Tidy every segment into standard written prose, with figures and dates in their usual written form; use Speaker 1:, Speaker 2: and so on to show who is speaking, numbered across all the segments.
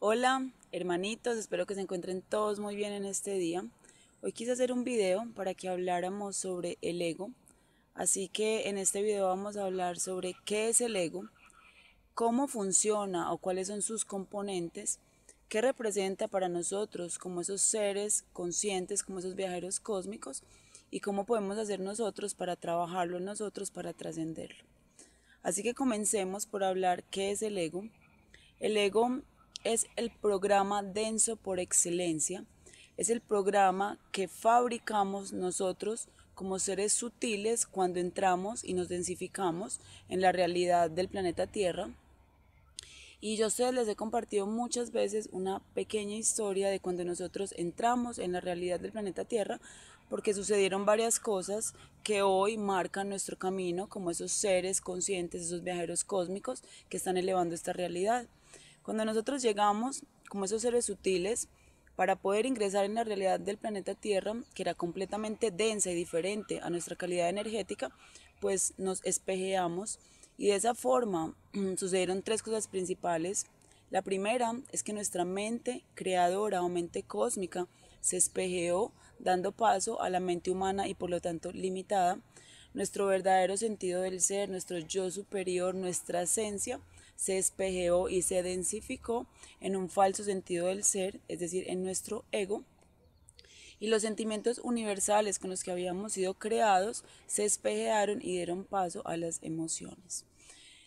Speaker 1: Hola, hermanitos, espero que se encuentren todos muy bien en este día. Hoy quise hacer un video para que habláramos sobre el ego. Así que en este video vamos a hablar sobre qué es el ego, cómo funciona o cuáles son sus componentes, qué representa para nosotros como esos seres conscientes, como esos viajeros cósmicos y cómo podemos hacer nosotros para trabajarlo en nosotros, para trascenderlo. Así que comencemos por hablar qué es el ego. El ego es el programa denso por excelencia, es el programa que fabricamos nosotros como seres sutiles cuando entramos y nos densificamos en la realidad del planeta Tierra. Y yo a ustedes les he compartido muchas veces una pequeña historia de cuando nosotros entramos en la realidad del planeta Tierra, porque sucedieron varias cosas que hoy marcan nuestro camino como esos seres conscientes, esos viajeros cósmicos que están elevando esta realidad. Cuando nosotros llegamos como esos seres sutiles, para poder ingresar en la realidad del planeta Tierra, que era completamente densa y diferente a nuestra calidad energética, pues nos espejeamos y de esa forma sucedieron tres cosas principales. La primera es que nuestra mente creadora o mente cósmica se espejeó, dando paso a la mente humana y por lo tanto limitada. Nuestro verdadero sentido del ser, nuestro yo superior, nuestra esencia, se espejeó y se densificó en un falso sentido del ser, es decir, en nuestro ego, y los sentimientos universales con los que habíamos sido creados se espejearon y dieron paso a las emociones.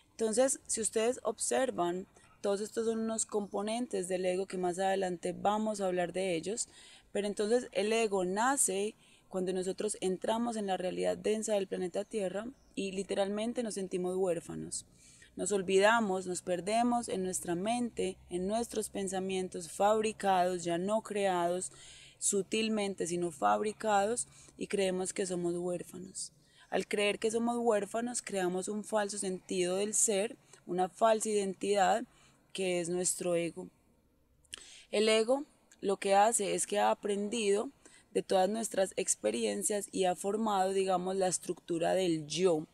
Speaker 1: Entonces, si ustedes observan, todos estos son unos componentes del ego que más adelante vamos a hablar de ellos, pero entonces el ego nace cuando nosotros entramos en la realidad densa del planeta Tierra y literalmente nos sentimos huérfanos. Nos olvidamos, nos perdemos en nuestra mente, en nuestros pensamientos fabricados, ya no creados sutilmente, sino fabricados, y creemos que somos huérfanos. Al creer que somos huérfanos, creamos un falso sentido del ser, una falsa identidad que es nuestro ego. El ego lo que hace es que ha aprendido de todas nuestras experiencias y ha formado, digamos, la estructura del yo.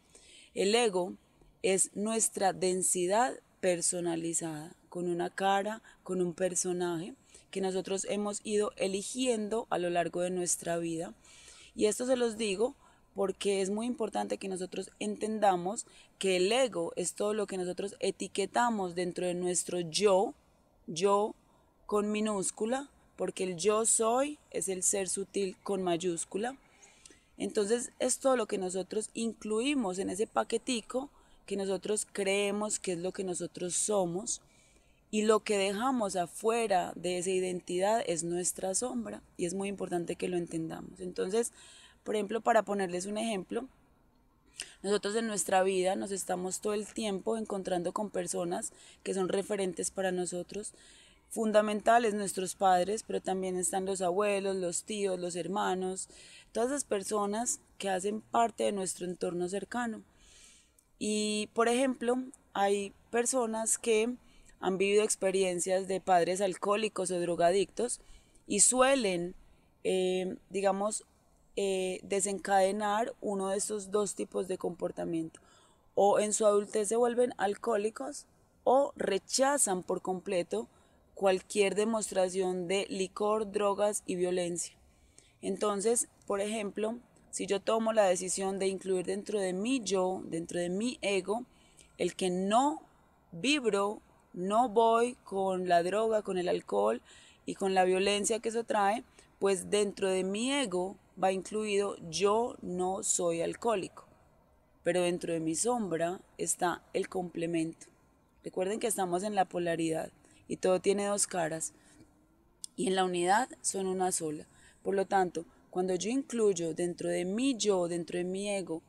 Speaker 1: El ego es nuestra densidad personalizada, con una cara, con un personaje que nosotros hemos ido eligiendo a lo largo de nuestra vida. Y esto se los digo porque es muy importante que nosotros entendamos que el ego es todo lo que nosotros etiquetamos dentro de nuestro yo con minúscula, porque el yo soy es el ser sutil con mayúscula. Entonces es todo lo que nosotros incluimos en ese paquetico que nosotros creemos que es lo que nosotros somos, y lo que dejamos afuera de esa identidad es nuestra sombra, y es muy importante que lo entendamos. Entonces, por ejemplo, para ponerles un ejemplo, nosotros en nuestra vida nos estamos todo el tiempo encontrando con personas que son referentes para nosotros, fundamentales nuestros padres, pero también están los abuelos, los tíos, los hermanos, todas esas personas que hacen parte de nuestro entorno cercano. Y, por ejemplo, hay personas que han vivido experiencias de padres alcohólicos o drogadictos y suelen, digamos, desencadenar uno de estos dos tipos de comportamiento. O en su adultez se vuelven alcohólicos o rechazan por completo cualquier demostración de licor, drogas y violencia. Entonces, por ejemplo, si yo tomo la decisión de incluir dentro de mi yo, dentro de mi ego, el que no vibro, no voy con la droga, con el alcohol y con la violencia que eso trae, pues dentro de mi ego va incluido yo no soy alcohólico, pero dentro de mi sombra está el complemento. Recuerden que estamos en la polaridad y todo tiene dos caras y en la unidad son una sola. Por lo tanto, cuando yo incluyo dentro de mi yo, dentro de mi ego,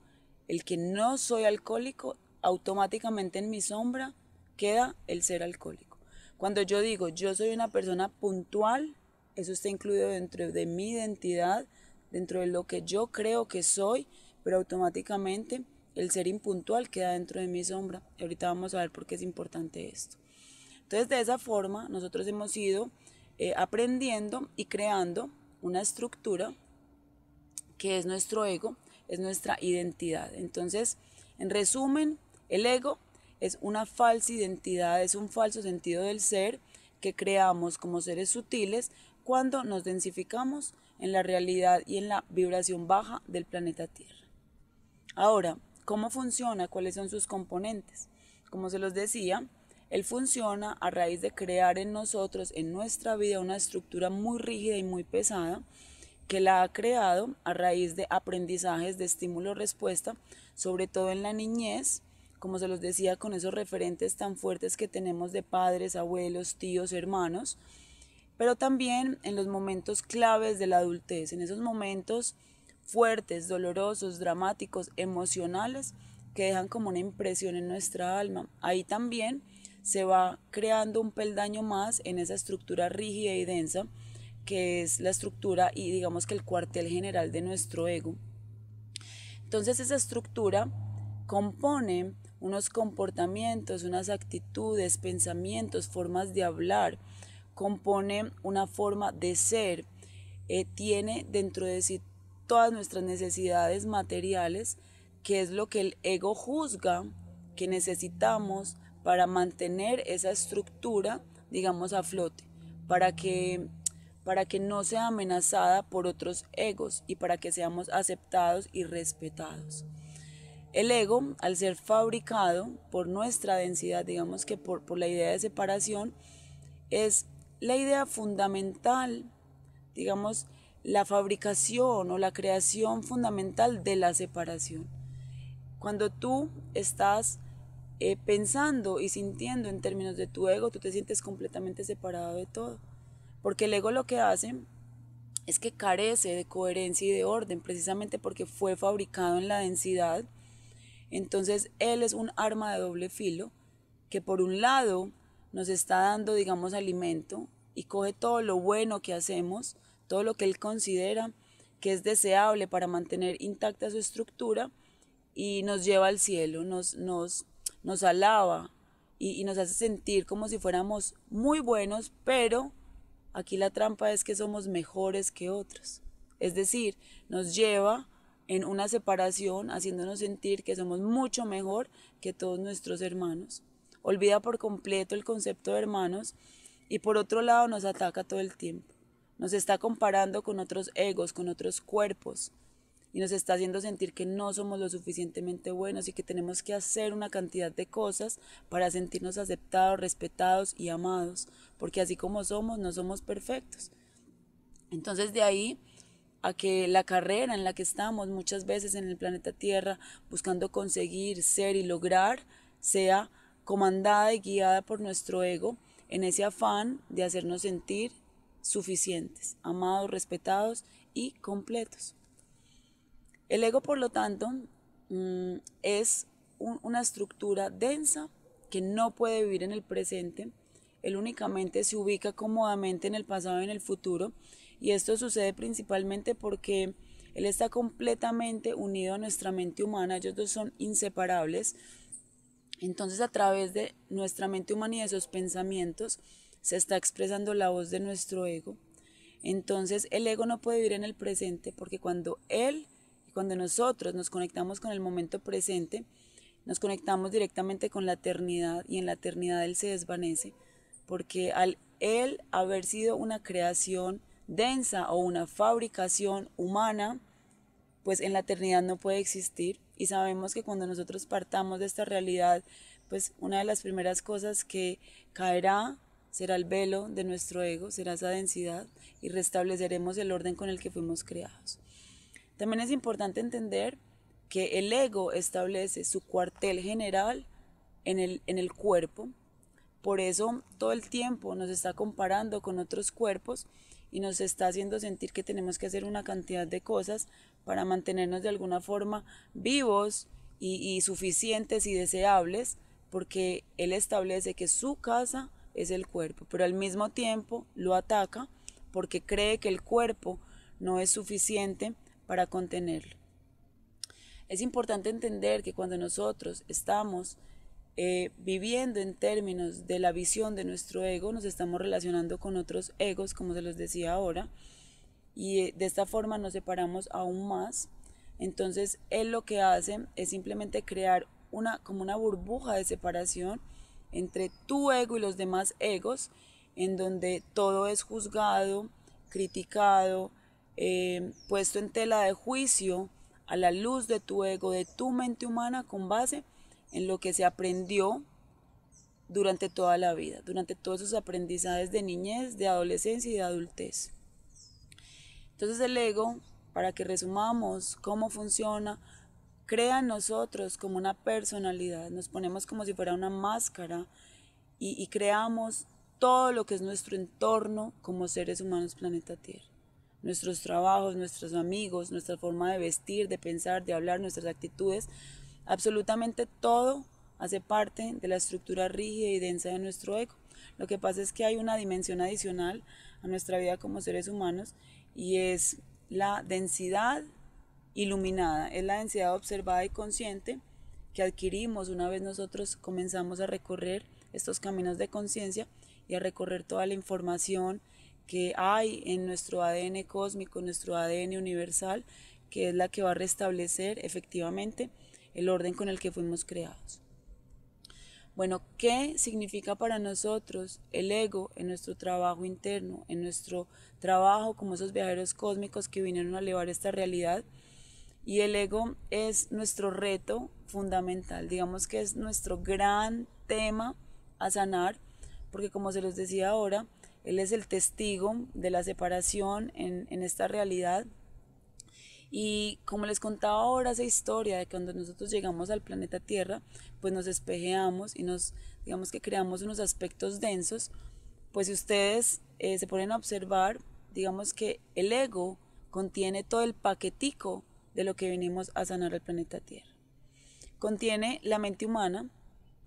Speaker 1: el que no soy alcohólico, automáticamente en mi sombra queda el ser alcohólico. Cuando yo digo yo soy una persona puntual, eso está incluido dentro de mi identidad, dentro de lo que yo creo que soy, pero automáticamente el ser impuntual queda dentro de mi sombra. Y ahorita vamos a ver por qué es importante esto. Entonces, de esa forma, nosotros hemos ido aprendiendo y creando una estructura que es nuestro ego, es nuestra identidad. Entonces, en resumen, el ego es una falsa identidad, es un falso sentido del ser que creamos como seres sutiles cuando nos densificamos en la realidad y en la vibración baja del planeta Tierra. Ahora, ¿cómo funciona? ¿Cuáles son sus componentes? Como se los decía, él funciona a raíz de crear en nosotros, en nuestra vida, una estructura muy rígida y muy pesada, que la ha creado a raíz de aprendizajes de estímulo-respuesta, sobre todo en la niñez, como se los decía, con esos referentes tan fuertes que tenemos de padres, abuelos, tíos, hermanos, pero también en los momentos claves de la adultez, en esos momentos fuertes, dolorosos, dramáticos, emocionales, que dejan como una impresión en nuestra alma. Ahí también se va creando un peldaño más en esa estructura rígida y densa, que es la estructura y digamos que el cuartel general de nuestro ego. Entonces esa estructura compone unos comportamientos, unas actitudes, pensamientos, formas de hablar, compone una forma de ser, tiene dentro de sí todas nuestras necesidades materiales, que es lo que el ego juzga que necesitamos para mantener esa estructura, digamos, a flote, para que no sea amenazada por otros egos y para que seamos aceptados y respetados. El ego, al ser fabricado por nuestra densidad, digamos que por la idea de separación, es la idea fundamental, digamos, la fabricación o la creación fundamental de la separación. Cuando tú estás pensando y sintiendo en términos de tu ego, tú te sientes completamente separado de todo. Porque el ego lo que hace es que carece de coherencia y de orden, precisamente porque fue fabricado en la densidad. Entonces él es un arma de doble filo que por un lado nos está dando, digamos, alimento y coge todo lo bueno que hacemos, todo lo que él considera que es deseable para mantener intacta su estructura y nos lleva al cielo, nos alaba y nos hace sentir como si fuéramos muy buenos, pero aquí la trampa es que somos mejores que otros. Es decir, nos lleva en una separación haciéndonos sentir que somos mucho mejor que todos nuestros hermanos. Olvida por completo el concepto de hermanos y por otro lado nos ataca todo el tiempo. Nos está comparando con otros egos, con otros cuerpos y nos está haciendo sentir que no somos lo suficientemente buenos y que tenemos que hacer una cantidad de cosas para sentirnos aceptados, respetados y amados, porque así como somos, no somos perfectos. Entonces de ahí a que la carrera en la que estamos muchas veces en el planeta Tierra buscando conseguir, ser y lograr sea comandada y guiada por nuestro ego en ese afán de hacernos sentir suficientes, amados, respetados y completos. El ego, por lo tanto, es una estructura densa que no puede vivir en el presente. Él únicamente se ubica cómodamente en el pasado y en el futuro. Y esto sucede principalmente porque él está completamente unido a nuestra mente humana. Ellos dos son inseparables. Entonces, a través de nuestra mente humana y de esos pensamientos, se está expresando la voz de nuestro ego. Entonces, el ego no puede vivir en el presente porque cuando nosotros nos conectamos con el momento presente, nos conectamos directamente con la eternidad y en la eternidad él se desvanece, porque al él haber sido una creación densa o una fabricación humana, pues en la eternidad no puede existir y sabemos que cuando nosotros partamos de esta realidad, pues una de las primeras cosas que caerá será el velo de nuestro ego, será esa densidad y restableceremos el orden con el que fuimos creados. También es importante entender que el ego establece su cuartel general en el cuerpo. Por eso todo el tiempo nos está comparando con otros cuerpos y nos está haciendo sentir que tenemos que hacer una cantidad de cosas para mantenernos de alguna forma vivos y suficientes y deseables, porque él establece que su casa es el cuerpo, pero al mismo tiempo lo ataca porque cree que el cuerpo no es suficiente para contenerlo. Es importante entender que cuando nosotros estamos viviendo en términos de la visión de nuestro ego, nos estamos relacionando con otros egos, como se los decía ahora, y de esta forma nos separamos aún más. Entonces él lo que hace es simplemente crear como una burbuja de separación entre tu ego y los demás egos, en donde todo es juzgado, criticado, puesto en tela de juicio a la luz de tu ego, de tu mente humana, con base en lo que se aprendió durante toda la vida, durante todos esos aprendizajes de niñez, de adolescencia y de adultez. Entonces el ego, para que resumamos cómo funciona, crea en nosotros como una personalidad, nos ponemos como si fuera una máscara y creamos todo lo que es nuestro entorno como seres humanos planeta Tierra. Nuestros trabajos, nuestros amigos, nuestra forma de vestir, de pensar, de hablar, nuestras actitudes, absolutamente todo hace parte de la estructura rígida y densa de nuestro ego. Lo que pasa es que hay una dimensión adicional a nuestra vida como seres humanos y es la densidad iluminada, es la densidad observada y consciente que adquirimos una vez nosotros comenzamos a recorrer estos caminos de conciencia y a recorrer toda la información que hay en nuestro ADN cósmico, nuestro ADN universal, que es la que va a restablecer efectivamente el orden con el que fuimos creados. Bueno, ¿qué significa para nosotros el ego en nuestro trabajo interno, en nuestro trabajo como esos viajeros cósmicos que vinieron a elevar esta realidad? Y el ego es nuestro reto fundamental, digamos que es nuestro gran tema a sanar, porque como se los decía ahora, él es el testigo de la separación en esta realidad. Y como les contaba ahora esa historia de cuando nosotros llegamos al planeta Tierra, pues nos espejeamos y digamos que creamos unos aspectos densos, pues si ustedes se ponen a observar, digamos que el ego contiene todo el paquetico de lo que venimos a sanar al planeta Tierra. Contiene la mente humana.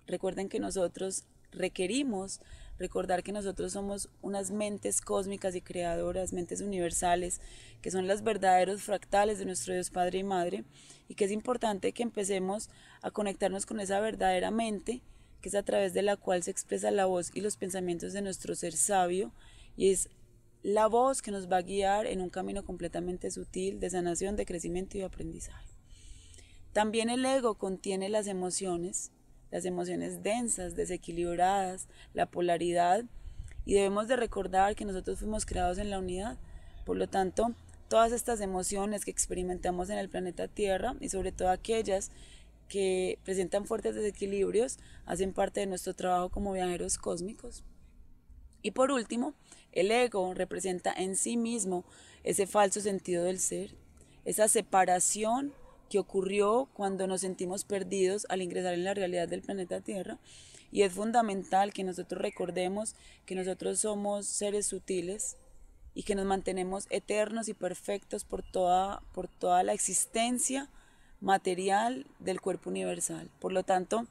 Speaker 1: Recuerden que nosotros requerimos recordar que nosotros somos unas mentes cósmicas y creadoras, mentes universales, que son los verdaderos fractales de nuestro Dios Padre y Madre, y que es importante que empecemos a conectarnos con esa verdadera mente, que es a través de la cual se expresa la voz y los pensamientos de nuestro ser sabio, y es la voz que nos va a guiar en un camino completamente sutil de sanación, de crecimiento y de aprendizaje. También el ego contiene las emociones densas, desequilibradas, la polaridad, y debemos de recordar que nosotros fuimos creados en la unidad. Por lo tanto, todas estas emociones que experimentamos en el planeta Tierra, y sobre todo aquellas que presentan fuertes desequilibrios, hacen parte de nuestro trabajo como viajeros cósmicos. Y por último, el ego representa en sí mismo ese falso sentido del ser, esa separación que ocurrió cuando nos sentimos perdidos al ingresar en la realidad del planeta Tierra, y es fundamental que nosotros recordemos que nosotros somos seres sutiles y que nos mantenemos eternos y perfectos por toda la existencia material del cuerpo universal. Por lo tanto,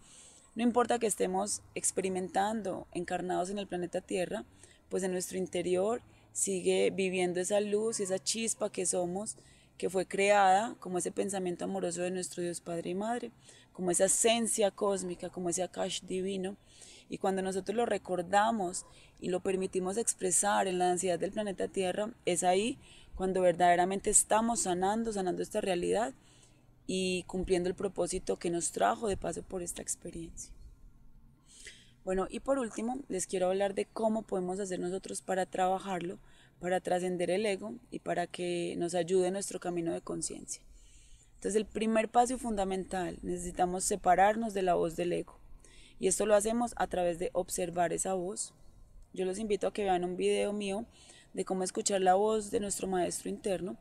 Speaker 1: no importa que estemos experimentando encarnados en el planeta Tierra, pues en nuestro interior sigue viviendo esa luz y esa chispa que somos, que fue creada como ese pensamiento amoroso de nuestro Dios Padre y Madre, como esa esencia cósmica, como ese Akash divino. Y cuando nosotros lo recordamos y lo permitimos expresar en la densidad del planeta Tierra, es ahí cuando verdaderamente estamos sanando esta realidad y cumpliendo el propósito que nos trajo de paso por esta experiencia. Bueno, y por último, les quiero hablar de cómo podemos hacer nosotros para trabajarlo, para trascender el ego y para que nos ayude en nuestro camino de conciencia. Entonces, el primer paso fundamental, necesitamos separarnos de la voz del ego. Y esto lo hacemos a través de observar esa voz. Yo los invito a que vean un video mío de cómo escuchar la voz de nuestro maestro interno,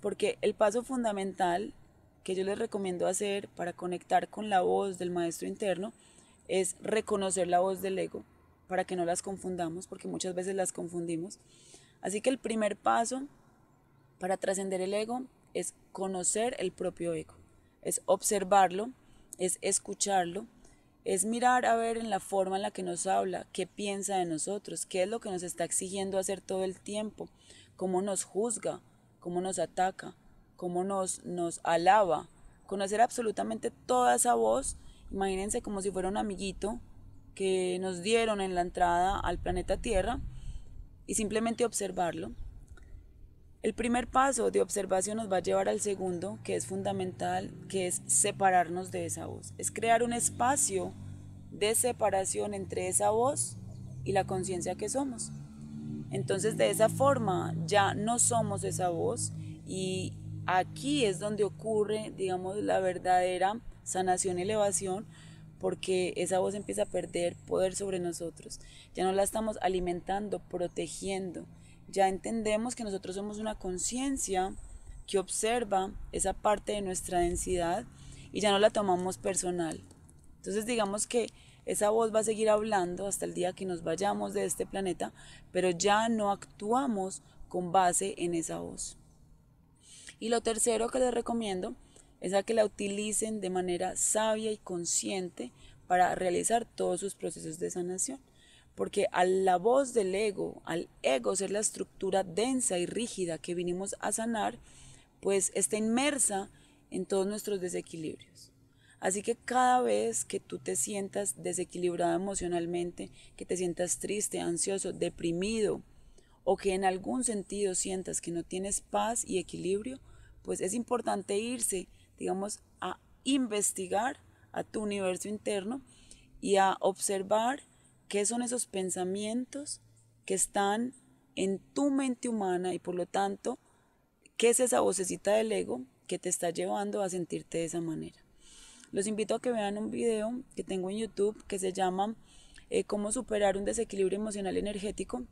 Speaker 1: porque el paso fundamental que yo les recomiendo hacer para conectar con la voz del maestro interno es reconocer la voz del ego, para que no las confundamos, porque muchas veces las confundimos. Así que el primer paso para trascender el ego es conocer el propio ego, es observarlo, es escucharlo, es mirar a ver en la forma en la que nos habla, qué piensa de nosotros, qué es lo que nos está exigiendo hacer todo el tiempo, cómo nos juzga, cómo nos ataca, cómo nos alaba. Conocer absolutamente toda esa voz, imagínense como si fuera un amiguito que nos dieron en la entrada al planeta Tierra, y simplemente observarlo. El primer paso de observación nos va a llevar al segundo, que es fundamental, que es separarnos de esa voz. Es crear un espacio de separación entre esa voz y la conciencia que somos. Entonces de esa forma ya no somos esa voz y aquí es donde ocurre, digamos, la verdadera sanación y elevación, porque esa voz empieza a perder poder sobre nosotros. Ya no la estamos alimentando, protegiendo. Ya entendemos que nosotros somos una conciencia que observa esa parte de nuestra densidad y ya no la tomamos personal. Entonces digamos que esa voz va a seguir hablando hasta el día que nos vayamos de este planeta, pero ya no actuamos con base en esa voz. Y lo tercero que les recomiendo es a que la utilicen de manera sabia y consciente para realizar todos sus procesos de sanación. Porque a la voz del ego, al ego ser la estructura densa y rígida que vinimos a sanar, pues está inmersa en todos nuestros desequilibrios. Así que cada vez que tú te sientas desequilibrado emocionalmente, que te sientas triste, ansioso, deprimido, o que en algún sentido sientas que no tienes paz y equilibrio, pues es importante irse, digamos, a investigar a tu universo interno y a observar qué son esos pensamientos que están en tu mente humana y por lo tanto, qué es esa vocecita del ego que te está llevando a sentirte de esa manera. Los invito a que vean un video que tengo en YouTube que se llama Cómo superar un desequilibrio emocional energético,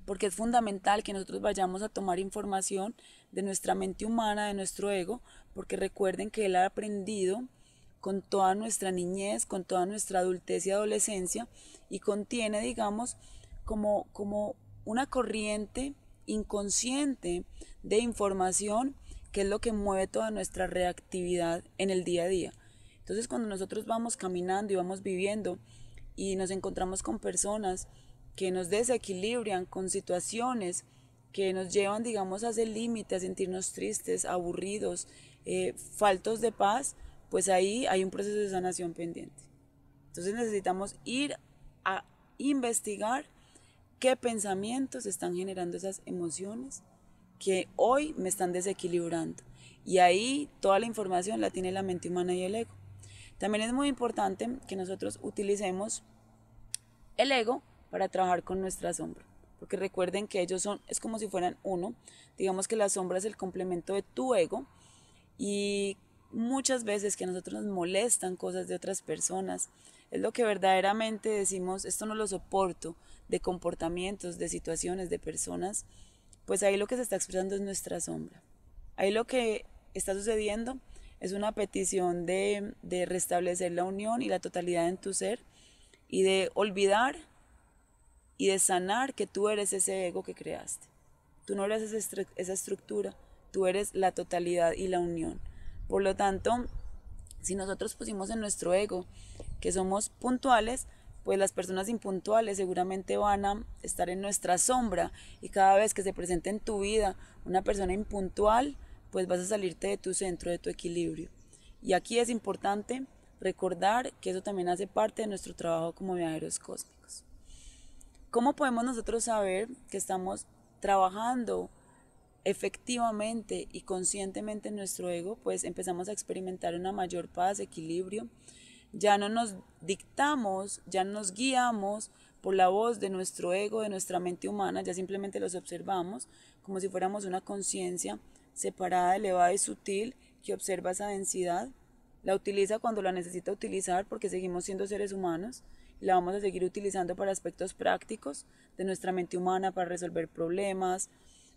Speaker 1: porque es fundamental que nosotros vayamos a tomar información de nuestra mente humana, de nuestro ego, porque recuerden que él ha aprendido con toda nuestra niñez, con toda nuestra adultez y adolescencia, y contiene, digamos, como una corriente inconsciente de información que es lo que mueve toda nuestra reactividad en el día a día. Entonces, cuando nosotros vamos caminando y vamos viviendo y nos encontramos con personas que nos desequilibran, con situaciones que nos llevan, digamos, a ese límite, a sentirnos tristes, aburridos, faltos de paz, pues ahí hay un proceso de sanación pendiente. Entonces necesitamos ir a investigar qué pensamientos están generando esas emociones que hoy me están desequilibrando. Y ahí toda la información la tiene la mente humana y el ego. También es muy importante que nosotros utilicemos el ego para trabajar con nuestra sombra. Porque recuerden que ellos son, es como si fueran uno. Digamos que la sombra es el complemento de tu ego. Y muchas veces que a nosotros nos molestan cosas de otras personas, es lo que verdaderamente decimos, esto no lo soporto, de comportamientos, de situaciones, de personas, pues ahí lo que se está expresando es nuestra sombra. Ahí lo que está sucediendo es una petición de restablecer la unión y la totalidad en tu ser y de olvidar y de sanar que tú eres ese ego que creaste. Tú no eres esa estructura, tú eres la totalidad y la unión. Por lo tanto, si nosotros pusimos en nuestro ego que somos puntuales, pues las personas impuntuales seguramente van a estar en nuestra sombra y cada vez que se presente en tu vida una persona impuntual, pues vas a salirte de tu centro, de tu equilibrio. Y aquí es importante recordar que eso también hace parte de nuestro trabajo como viajeros cósmicos. ¿Cómo podemos nosotros saber que estamos trabajando efectivamente y conscientemente en nuestro ego? Pues empezamos a experimentar una mayor paz, equilibrio. Ya no nos dictamos, ya no nos guiamos por la voz de nuestro ego, de nuestra mente humana, ya simplemente los observamos como si fuéramos una conciencia separada, elevada y sutil que observa esa densidad, la utiliza cuando la necesita utilizar porque seguimos siendo seres humanos y la vamos a seguir utilizando para aspectos prácticos de nuestra mente humana, para resolver problemas,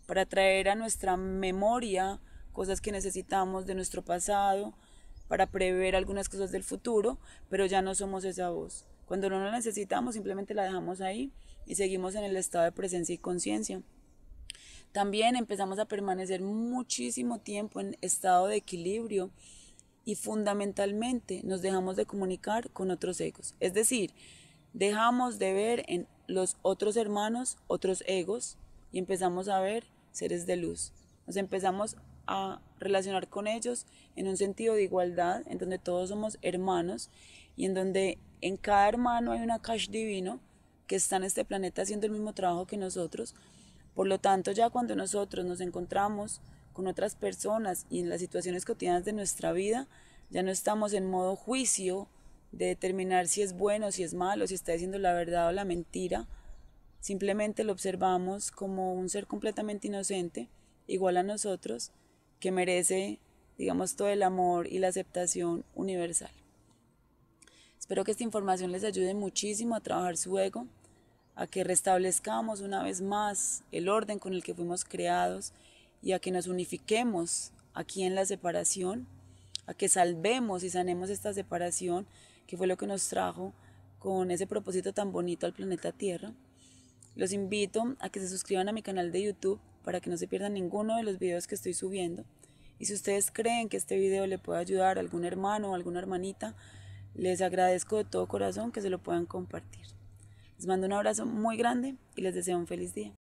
Speaker 1: para traer a nuestra memoria cosas que necesitamos de nuestro pasado, para prever algunas cosas del futuro, pero ya no somos esa voz. Cuando no la necesitamos, simplemente la dejamos ahí y seguimos en el estado de presencia y conciencia. También empezamos a permanecer muchísimo tiempo en estado de equilibrio y fundamentalmente nos dejamos de comunicar con otros egos. Es decir, dejamos de ver en los otros hermanos otros egos y empezamos a ver seres de luz. Nos empezamos a relacionar con ellos en un sentido de igualdad, en donde todos somos hermanos y en donde en cada hermano hay un Akash divino que está en este planeta haciendo el mismo trabajo que nosotros. Por lo tanto, ya cuando nosotros nos encontramos con otras personas y en las situaciones cotidianas de nuestra vida, ya no estamos en modo juicio de determinar si es bueno, si es malo, si está diciendo la verdad o la mentira. Simplemente lo observamos como un ser completamente inocente, igual a nosotros, que merece, digamos, todo el amor y la aceptación universal. Espero que esta información les ayude muchísimo a trabajar su ego, a que restablezcamos una vez más el orden con el que fuimos creados y a que nos unifiquemos aquí en la separación, a que salvemos y sanemos esta separación, que fue lo que nos trajo con ese propósito tan bonito al planeta Tierra. Los invito a que se suscriban a mi canal de YouTube para que no se pierdan ninguno de los videos que estoy subiendo. Y si ustedes creen que este video le puede ayudar a algún hermano o alguna hermanita, les agradezco de todo corazón que se lo puedan compartir. Les mando un abrazo muy grande y les deseo un feliz día.